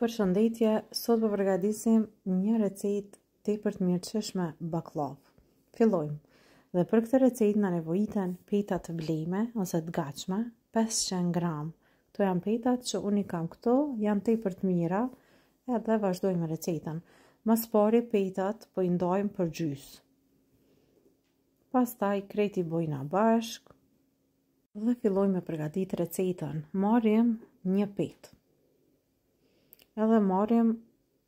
Përshëndetje, sot po përgatisim një recetë tepër të mirëqeshme bakllavë. Fillojmë. Dhe për këtë recetë na nevojiten peta të blejme ose të gatshme, 500 gram. Këto janë petat që unë i kam këto, janë tepër të mira, edhe vazhdojmë me recetën. Mas pari petat po i ndajmë për gjysë. Pastaj krejt i bojna bashk dhe fillojmë me përgatit recetën. Marrim një petë. Edhe marrim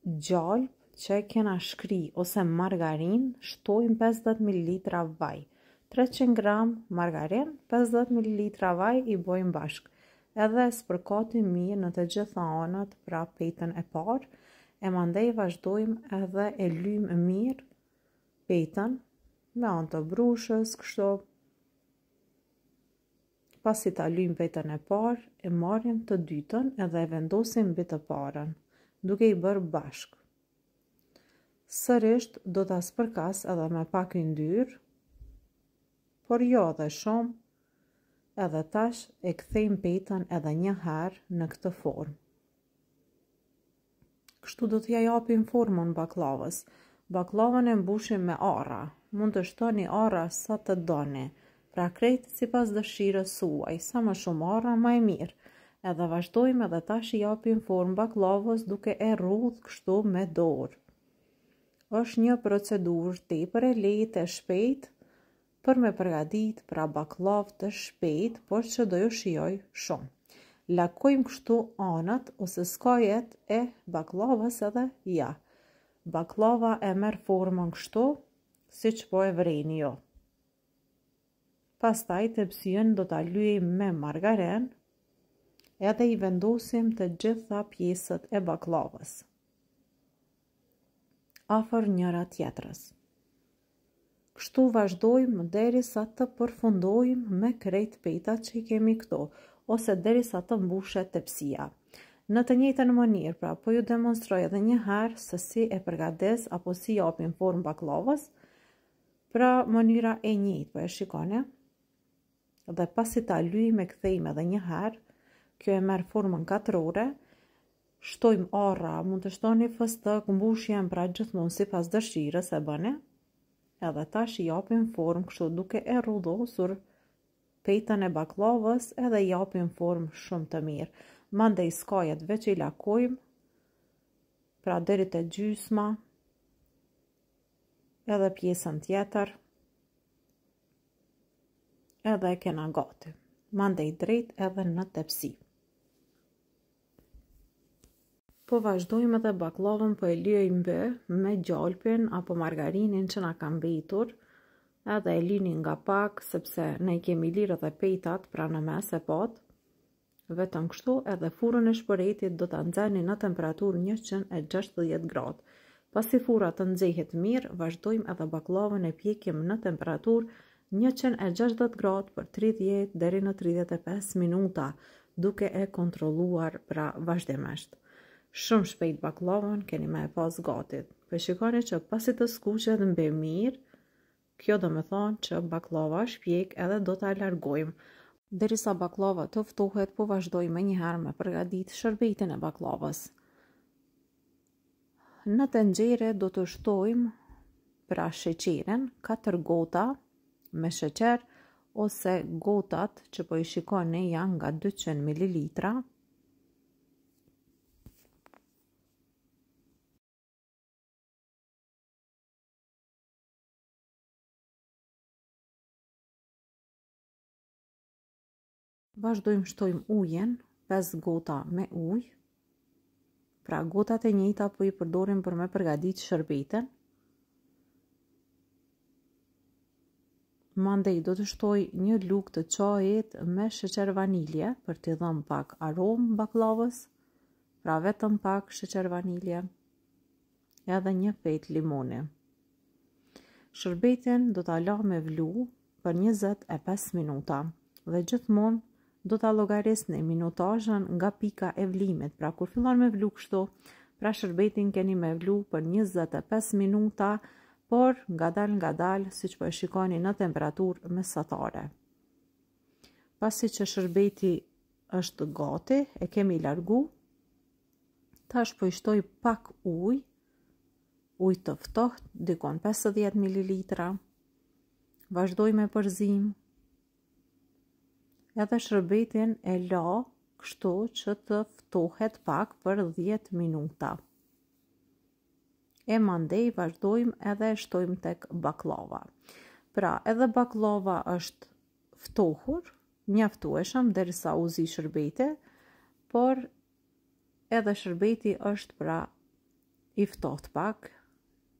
gjalp që e kena shkri ose margarin, shtojmë 50 ml vaj. 300 gram margarin, 50 ml vaj i bojmë bashk. Edhe spërkatim mirë në të gjitha anët pra petën e parë, e mandej vazhdojmë edhe e lymë mirë petën me anë të brushës, kështu. Pasi ta lymë petën e parë, e marrim të dytën edhe e vendosim mbi të parën, duke i bërë bashk. Sërisht do ta spërkas edhe me pak yndyrë, por jo edhe shumë, edhe tash e kthejmë petën edhe një herë në këtë formë. Kështu do t'ja japim formën baklavës. Baklavën e mbushim me arra, mund të shtoni arra sa të doni. Pra krejt si pas dëshirës suaj, sa më shumë arra më e mirë. Edhe vazhdojmë edhe tash i japim formë baklavës duke e rrudh kështu me dorë. Është një procedurë tepër e lehtë e shpejtë për me përgatit pra baklavë të shpejtë, por që do ju shijoj shumë. Lakojmë kështu anët ose skajet e baklavës edhe ja. Baklava e merr formën kështu, siç po e vreni jo. Pastaj tepsien do ta lyejmë me margarin edhe i vendosim të gjitha pjesët e baklavës afër njëra tjetrës. Kështu vazhdojmë derisa të përfundojmë me krejt petat që i kemi këto, ose derisa të mbushet tepsia. Në të njëjtën mënyrë, pra po ju demonstroj edhe një herë se si e përgatis apo si japim formë baklavës, pra mënyra e njëjtë, po e shikoni. Dhe pasi ta lyjmë e kthejmë edhe një herë, kjo e merr formën katrore, shtojmë arra, mund të shtoni fëstëk, mbushjen pra gjithmonë sipas dëshirës e bëni, edhe tash i japim formë kështu duke e rrudhosur petën e baklavës edhe i japim formë shumë të mirë. Mandej skajet veç i lakojmë, pra deri te gjysma, edhe pjesën tjetër, edhe e kena gati. Mandej drejt edhe në tepsi. Po vazhdojmë edhe baklavën po e lyejmë mbi me gjalpin apo margarinin që na ka mbetur, edhe e lini nga pak sepse ne i kemi lirë edhe petat pra në mes e pat. Vetëm kështu edhe furrën e shpëretit do ta nxjeni në temperaturë 160 gradë. Pasi furra të nxehet mirë, vazhdojmë edhe baklavën e pjekim në temperaturë 160 gradë për 30 deri në 35 minuta, duke e kontrolluar pra vazhdimisht. Shumë shpejt baklavën keni me e pas gatit. Po shikoni që pasi të skuqet mbi mirë, kjo do me thonë që baklava është pjek edhe do ta largojmë. Derisa baklava të ftohet, po vazhdojmë një herë me përgatit shërbetin e baklavës. Në tenxhere do të shtojmë pra sheqerin 4 gota me sheqer, ose gotat që po i shikoni janë nga 200 ml. Vazhdojmë shtojmë ujin, 5 gota me ujë. Pra gotat e njëjta po i përdorim për me përgatit shërbetin. Mandej do të shtoj një lugë të çajit me sheqer vanilje për t'i dhënë pak aromë baklavës, pra vetëm pak sheqer vanilje, edhe një petë limoni. Shërbetin do ta la me vlu për 25 minuta dhe gjithmonë do ta llogarisni minutazhin nga pika e vlimit. Pra kur fillon me vlu kështu, pra shërbetin keni me vlu për 25 minuta, por nga dal, siç po e shikoni në temperaturë mesatare. Pasi që shërbeti është gati, e kemi largu, Tash po i shtoj pak ujë të ftohtë, dikon 50 ml. Vazhdoj me përzim. Edhe shërbetin e la kështu që të ftohet pak për 10 minuta. E mandej vazhdojmë edhe e shtojmë tek baklava. Pra, edhe baklava është ftohur, mjaftueshëm derisa u zi shërbeti, por edhe shërbeti është pra i ftoht pak,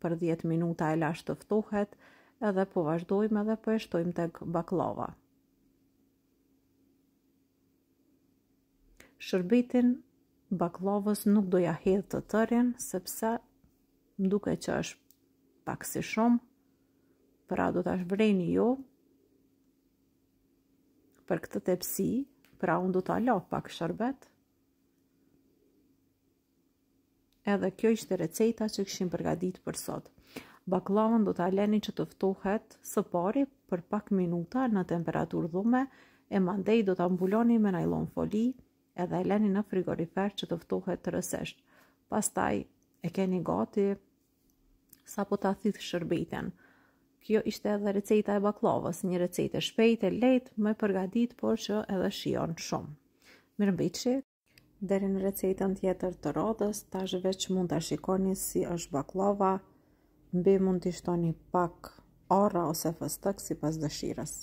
për 10 minuta e lash të ftohet, edhe po vazhdojmë edhe po e shtojmë tek baklava. Shërbetin baklavës nuk doja hedh të tërin, sepse më duke që është pak si shumë, pra do ta shvreni ju për këtë tepsi, pra unë do ta la pak shërbet. Edhe kjo ishte receta që kishim përgatitur për sot. Baklavën do ta leni që të ftohet së pari për pak minuta në temperaturë dhume, e mandej do ta mbuloni me najlon foli, edhe e leni në frigorifer që të ftohet rësisht. Pastaj e keni gati sa po ta thith shërbetin. Kjo ishte edhe receta e baklavës, një recetë e shpejtë, e lehtë, më përgatit, por që edhe shijon shumë. Mirëmbëjtje. Deri në recetën tjetër të radhës, tash veç mund ta shikoni si është baklava, mbi mund t'i shtoni pak arra ose fëstëk sipas dëshirës.